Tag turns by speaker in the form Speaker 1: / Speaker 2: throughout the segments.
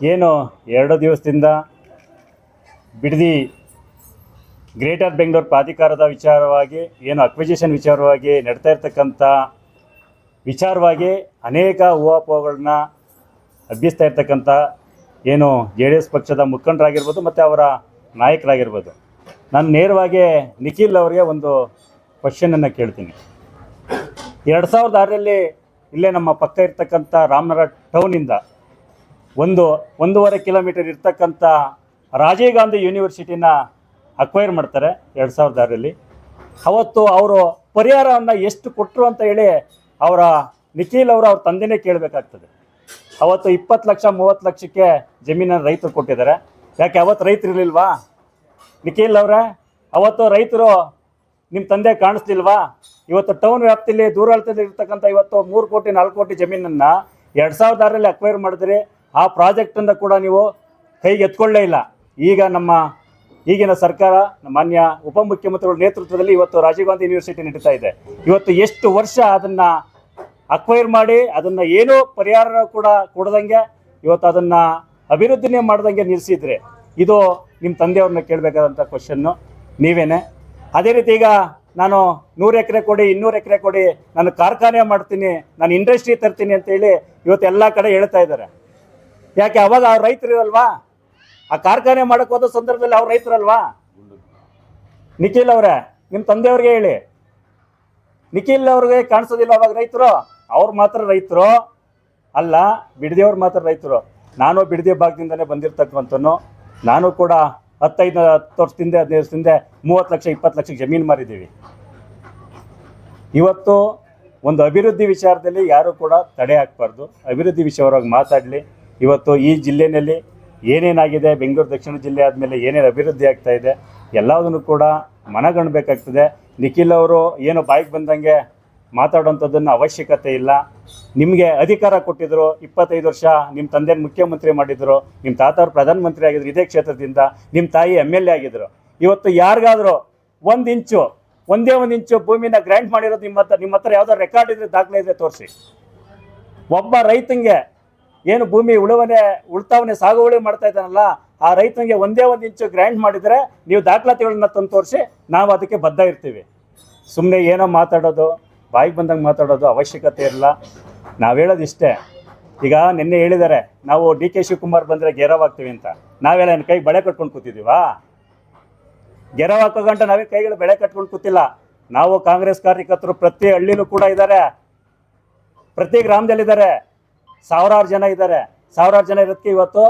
Speaker 1: ಏನು 2 ದಿವಸದಿಂದ ಬಿಡದಿ ಗ್ರೇಟರ್ ಬೆಂಗಳೂರು ಪ್ರಾಧಿಕಾರದ ವಿಚಾರವಾಗಿ ಏನು ಅಕ್ವಿಜಿಷನ್ ವಿಚಾರವಾಗಿ ನಡ್ತಾ ಇರ್ತಕ್ಕಂಥ ವಿಚಾರವಾಗಿ ಅನೇಕ ಊಹಾಪೋಹಗಳನ್ನ ಹಬ್ಬಿಸ್ತಾ ಇರ್ತಕ್ಕಂಥ ಏನು JDS ಪಕ್ಷದ ಮುಖಂಡರಾಗಿರ್ಬೋದು ಮತ್ತು ಅವರ ನಾಯಕರಾಗಿರ್ಬೋದು. ನಾನು ನೇರವಾಗಿ ನಿಖಿಲ್ ಅವರಿಗೆ ಒಂದು ಕ್ವಶನನ್ನು ಕೇಳ್ತೀನಿ. 2006ರಲ್ಲಿ ಇಲ್ಲೇ ನಮ್ಮ ಪಕ್ಕ ಇರ್ತಕ್ಕಂಥ ರಾಮನಗರ ಟೌನಿಂದ 1.5 ಕಿಲೋಮೀಟರ್ ಇರ್ತಕ್ಕಂಥ ರಾಜೀವ್ ಗಾಂಧಿ ಯೂನಿವರ್ಸಿಟಿನ ಅಕ್ವೈರ್ ಮಾಡ್ತಾರೆ 2006ರಲ್ಲಿ. ಅವತ್ತು ಅವರು ಪರಿಹಾರವನ್ನು ಎಷ್ಟು ಕೊಟ್ಟರು ಅಂತ ಹೇಳಿ ಅವರ ನಿಖಿಲ್ ಅವರು ಅವ್ರ ತಂದೆನೇ ಕೇಳಬೇಕಾಗ್ತದೆ. ಅವತ್ತು 20 ಲಕ್ಷ 30 ಲಕ್ಷಕ್ಕೆ ಜಮೀನನ್ನು ರೈತರು ಕೊಟ್ಟಿದ್ದಾರೆ. ಯಾಕೆ ಅವತ್ತು ರೈತರು ಇರಲಿಲ್ವಾ ನಿಖಿಲ್ ಅವರೇ? ಅವತ್ತು ರೈತರು ನಿಮ್ಮ ತಂದೆ ಕಾಣಿಸ್ಲಿಲ್ವಾ? ಇವತ್ತು ಟೌನ್ ವ್ಯಾಪ್ತಿಯಲ್ಲಿ ದೂರಾಳ್ತದಲ್ಲಿ ಇರ್ತಕ್ಕಂಥ ಇವತ್ತು 3 ಕೋಟಿ 4 ಕೋಟಿ ಜಮೀನನ್ನು 2006ರಲ್ಲಿ ಅಕ್ವೈರ್ ಮಾಡಿದ್ರಿ. ಆ ಪ್ರಾಜೆಕ್ಟನ್ನು ಕೂಡ ನೀವು ಕೈಗೆ ಎತ್ಕೊಳ್ಳೇ ಇಲ್ಲ. ಈಗ ನಮ್ಮ ಈಗಿನ ಸರ್ಕಾರ ಮಾನ್ಯ ಉಪಮುಖ್ಯಮಂತ್ರಿಗಳ ನೇತೃತ್ವದಲ್ಲಿ ಇವತ್ತು ರಾಜೀವ್ ಗಾಂಧಿ ಯೂನಿವರ್ಸಿಟಿ ನಡೀತಾ ಇದೆ. ಇವತ್ತು ಎಷ್ಟು ವರ್ಷ ಅದನ್ನು ಅಕ್ವೈರ್ ಮಾಡಿ ಅದನ್ನು ಏನೂ ಪರಿಹಾರ ಕೂಡ ಕೊಡದಂಗೆ ಇವತ್ತು ಅದನ್ನು ಅಭಿವೃದ್ಧಿನೇ ಮಾಡ್ದಂಗೆ ನಿಲ್ಲಿಸಿದ್ರೆ ಇದು ನಿಮ್ಮ ತಂದೆಯವ್ರನ್ನ ಕೇಳಬೇಕಾದಂಥ ಕ್ವಶನ್ನು ನೀವೇನೆ. ಅದೇ ರೀತಿ ಈಗ ನಾನು 100 ಎಕರೆ ಕೊಡಿ 200 ಎಕರೆ ಕೊಡಿ, ನಾನು ಕಾರ್ಖಾನೆ ಮಾಡ್ತೀನಿ, ನಾನು ಇಂಡಸ್ಟ್ರಿ ತರ್ತೀನಿ ಅಂತೇಳಿ ಇವತ್ತು ಎಲ್ಲ ಕಡೆ ಹೇಳ್ತಾ ಇದ್ದಾರೆ. ಯಾಕೆ ಅವಾಗ ಅವ್ರು ರೈತರು ಇರಲ್ವಾ? ಆ ಕಾರ್ಖಾನೆ ಮಾಡೋಕ್ಕೆ ಹೋದ ಸಂದರ್ಭದಲ್ಲಿ ಅವ್ರು ರೈತರಲ್ವಾ? ನಿಖಿಲ್ ಅವರೇ, ನಿಮ್ಮ ತಂದೆಯವ್ರಿಗೆ ಹೇಳಿ, ನಿಖಿಲ್ ಅವ್ರಿಗೆ ಕಾಣಿಸೋದಿಲ್ಲ ಅವಾಗ ರೈತರು? ಅವ್ರು ಮಾತ್ರ ರೈತರು ಅಲ್ಲ, ಬಿಡದಿಯವ್ರು ಮಾತ್ರ ರೈತರು. ನಾನು ಬಿಡದಿ ಭಾಗದಿಂದನೇ ಬಂದಿರ್ತಕ್ಕಂಥನು. ನಾನು ಕೂಡ 10 ವರ್ಷದಿಂದ 15 ವರ್ಷದಿಂದ 30 ಲಕ್ಷ 20 ಲಕ್ಷಕ್ಕೆ ಜಮೀನು ಮಾರಿದ್ದೀವಿ. ಇವತ್ತು ಒಂದು ಅಭಿವೃದ್ಧಿ ವಿಚಾರದಲ್ಲಿ ಯಾರೂ ಕೂಡ ತಡೆ ಹಾಕಬಾರ್ದು. ಅಭಿವೃದ್ಧಿ ವಿಷಯವಾಗಿ ಮಾತಾಡಲಿ. ಇವತ್ತು ಈ ಜಿಲ್ಲೆಯಲ್ಲಿ ಏನೇನಾಗಿದೆ, ಬೆಂಗಳೂರು ದಕ್ಷಿಣ ಜಿಲ್ಲೆ ಆದಮೇಲೆ ಏನೇನು ಅಭಿವೃದ್ಧಿ ಆಗ್ತಾ ಇದೆ ಎಲ್ಲದನ್ನು ಕೂಡ ಮನಗಣಬೇಕಾಗ್ತದೆ. ನಿಖಿಲ್ ಅವರು ಏನು ಬಾಯಿಗೆ ಬಂದಂಗೆ ಮಾತಾಡೋಂಥದ್ದನ್ನು ಅವಶ್ಯಕತೆ ಇಲ್ಲ. ನಿಮಗೆ ಅಧಿಕಾರ ಕೊಟ್ಟಿದ್ದರು, 25 ವರ್ಷ ನಿಮ್ಮ ತಂದೆನ ಮುಖ್ಯಮಂತ್ರಿ ಮಾಡಿದರು, ನಿಮ್ಮ ತಾತವ್ರು ಪ್ರಧಾನಮಂತ್ರಿ ಆಗಿದ್ರು ಇದೇ ಕ್ಷೇತ್ರದಿಂದ, ನಿಮ್ಮ ತಾಯಿ MLA ಆಗಿದ್ದರು. ಇವತ್ತು ಯಾರಿಗಾದರೂ ಒಂದೇ ಒಂದು ಇಂಚು ಭೂಮಿನ ಗ್ರ್ಯಾಂಟ್ ಮಾಡಿರೋದು ನಿಮ್ಮ ಹತ್ರ ಯಾವುದೋ ರೆಕಾರ್ಡ್ ಇದ್ರೆ, ದಾಖಲೆ ಇದ್ರೆ ತೋರಿಸಿ. ಒಬ್ಬ ರೈತಂಗೆ ಏನು ಭೂಮಿ ಉಳ್ತಾವನೆ ಸಾಗುವಳಿ ಮಾಡ್ತಾ ಇದ್ದಾನಲ್ಲ, ಆ ರೈತನಿಗೆ ಒಂದೇ ಒಂದು ಇಂಚು ಗ್ರ್ಯಾಂಟ್ ಮಾಡಿದರೆ ನೀವು ದಾಖಲಾತಿಗಳನ್ನ ತಂದು ತೋರಿಸಿ, ನಾವು ಅದಕ್ಕೆ ಬದ್ಧ ಇರ್ತೀವಿ. ಸುಮ್ಮನೆ ಏನೋ ಮಾತಾಡೋದು, ಬಾಯಿಗೆ ಬಂದಂಗೆ ಮಾತಾಡೋದು ಅವಶ್ಯಕತೆ ಇರಲ್ಲ. ನಾವು ಹೇಳೋದು ಇಷ್ಟೇ. ಈಗ ನಿನ್ನೆ ಹೇಳಿದ್ದಾರೆ ನಾವು DK ಶಿವಕುಮಾರ್ ಬಂದರೆ ಗೆರವ್ ಆಗ್ತೀವಿ ಅಂತ. ನಾವೆಲ್ಲ ಏನು ಕೈಗೆ ಬಳೆ ಕಟ್ಕೊಂಡು ಕೂತಿದ್ದೀವಾ? ಗೆರವ್ ಹಾಕೋ ಗಂಟ ನಾವೇ ಕೈಗಳು ಬೆಳೆ ಕಟ್ಕೊಂಡು ಕೂತಿಲ್ಲ. ನಾವು ಕಾಂಗ್ರೆಸ್ ಕಾರ್ಯಕರ್ತರು ಪ್ರತಿ ಹಳ್ಳಿಲೂ ಕೂಡ ಇದ್ದಾರೆ, ಪ್ರತಿ ಗ್ರಾಮದಲ್ಲಿದ್ದಾರೆ, ಸಾವಿರಾರು ಜನ ಇದ್ದಾರೆ. ಸಾವಿರಾರು ಜನ ಇರೋದಕ್ಕೆ ಇವತ್ತು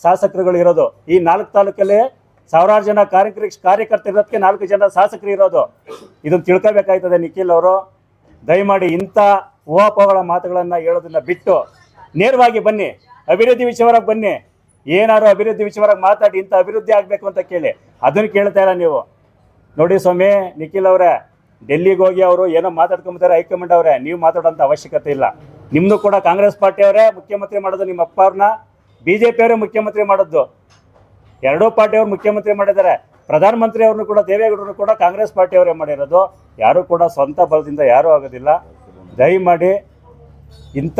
Speaker 1: ಶಾಸಕರುಗಳು ಇರೋದು. ಈ 4 ತಾಲೂಕಲ್ಲಿ ಸಾವಿರಾರು ಜನ ಕಾರ್ಯಕರ್ತರು ಇರೋದಕ್ಕೆ 4 ಜನ ಶಾಸಕರು ಇರೋದು. ಇದನ್ನು ತಿಳ್ಕೋಬೇಕಾಯ್ತದೆ ನಿಖಿಲ್ ಅವರು. ದಯಮಾಡಿ ಇಂಥ ಊಹಾಪೋಹಗಳ ಮಾತುಗಳನ್ನು ಹೇಳೋದನ್ನ ಬಿಟ್ಟು ನೇರವಾಗಿ ಬನ್ನಿ, ಅಭಿವೃದ್ಧಿ ವಿಷಯವಾಗಿ ಬನ್ನಿ. ಏನಾದ್ರು ಅಭಿವೃದ್ಧಿ ವಿಷಯವಾಗಿ ಮಾತಾಡಿ ಇಂಥ ಅಭಿವೃದ್ಧಿ ಆಗಬೇಕು ಅಂತ ಕೇಳಿ, ಅದನ್ನು ಕೇಳ್ತಾ ಇಲ್ಲ ನೀವು. ನೋಡಿ ಸ್ವಾಮಿ ನಿಖಿಲ್ ಅವರೇ, ಡೆಲ್ಲಿಗೆ ಹೋಗಿ ಅವರು ಏನೋ ಮಾತಾಡ್ಕೊಂಬತ್ತಾರೆ ಹೈಕಮಾಂಡ್ ಅವರೇ, ನೀವು ಮಾತಾಡೋಂಥ ಅವಶ್ಯಕತೆ ಇಲ್ಲ. ನಿಮ್ಮದು ಕೂಡ ಕಾಂಗ್ರೆಸ್ ಪಾರ್ಟಿಯವರೇ ಮುಖ್ಯಮಂತ್ರಿ ಮಾಡೋದು, ನಿಮ್ಮ ಅಪ್ಪ ಅವ್ರನ್ನ BJP ಅವರೇ ಮುಖ್ಯಮಂತ್ರಿ ಮಾಡೋದು. 2 ಪಾರ್ಟಿಯವರು ಮುಖ್ಯಮಂತ್ರಿ ಮಾಡಿದ್ದಾರೆ. ಪ್ರಧಾನಮಂತ್ರಿ ಅವ್ರನ್ನು ಕೂಡ ದೇವೇಗೌಡರು ಕೂಡ ಕಾಂಗ್ರೆಸ್ ಪಾರ್ಟಿಯವರೇ ಮಾಡಿರೋದು. ಯಾರೂ ಕೂಡ ಸ್ವಂತ ಬಲದಿಂದ ಯಾರೂ ಆಗೋದಿಲ್ಲ. ದಯಮಾಡಿ ಇಂಥ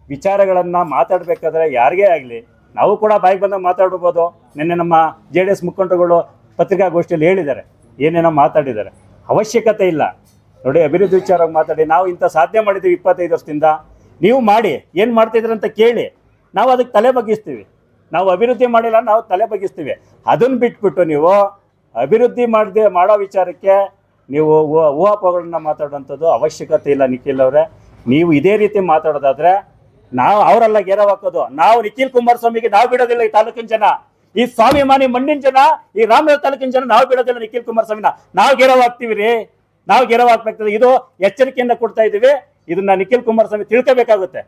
Speaker 1: ವಿಚಾರಗಳನ್ನು ಮಾತಾಡಬೇಕಾದ್ರೆ ಯಾರಿಗೇ ಆಗಲಿ ನಾವು ಕೂಡ ಬಾಯಿಗೆ ಬಂದಾಗ ಮಾತಾಡ್ಬೋದು. ನಿನ್ನೆ ನಮ್ಮ JDS ಮುಖಂಡರುಗಳು ಪತ್ರಿಕಾಗೋಷ್ಠಿಯಲ್ಲಿ ಹೇಳಿದ್ದಾರೆ, ಏನೇನೋ ಮಾತಾಡಿದ್ದಾರೆ. ಅವಶ್ಯಕತೆ ಇಲ್ಲ. ನೋಡಿ, ಅಭಿವೃದ್ಧಿ ವಿಚಾರವಾಗಿ ಮಾತಾಡಿ. ನಾವು ಇಂಥ ಸಾಧನೆ ಮಾಡಿದ್ದೀವಿ 25 ವರ್ಷದಿಂದ, ನೀವು ಮಾಡಿ, ಏನು ಮಾಡ್ತಿದ್ದೀರ ಅಂತ ಕೇಳಿ, ನಾವು ಅದಕ್ಕೆ ತಲೆ ಬಗ್ಗಿಸ್ತೀವಿ. ನಾವು ಅಭಿವೃದ್ಧಿ ಮಾಡಿಲ್ಲ, ನಾವು ತಲೆ ಬಗ್ಗಿಸ್ತೀವಿ. ಅದನ್ನು ಬಿಟ್ಬಿಟ್ಟು ನೀವು ಅಭಿವೃದ್ಧಿ ಮಾಡೋ ವಿಚಾರಕ್ಕೆ ನೀವು ಊಹಾಪೋಹಗಳನ್ನ ಮಾತಾಡೋಂಥದ್ದು ಅವಶ್ಯಕತೆ ಇಲ್ಲ. ನಿಖಿಲ್ ಅವರೇ, ನೀವು ಇದೇ ರೀತಿ ಮಾತಾಡೋದಾದರೆ ನಾವು ಅವರೆಲ್ಲ ಗೆರವ್ ಹಾಕೋದು. ನಾವು ನಿಖಿಲ್ ಕುಮಾರಸ್ವಾಮಿಗೆ ನಾವು ಬಿಡೋದಿಲ್ಲ. ಈ ತಾಲೂಕಿನ ಜನ, ಈ ಸ್ವಾಭಿಮಾನಿ ಮಣ್ಣಿನ ಜನ, ಈ ರಾಮನಗರ ತಾಲೂಕಿನ ಜನ ನಾವು ಬಿಡೋದಿಲ್ಲ. ನಿಖಿಲ್ ಕುಮಾರಸ್ವಾಮಿನ ನಾವು ಗೆರವ್ ಹಾಕ್ತೀವಿ ರೀ, ನಾವು ಗೆರವ್ ಹಾಕ್ಬೇಕಾಗ್ತದೆ. ಇದು ಎಚ್ಚರಿಕೆಯಿಂದ ಕೊಡ್ತಾ ಇದ್ದೀವಿ. ಇದನ್ನ ನಿಖಿಲ್ ಕುಮಾರಸ್ವಾಮಿ ತಿಳ್ಕೋಬೇಕಾಗುತ್ತೆ.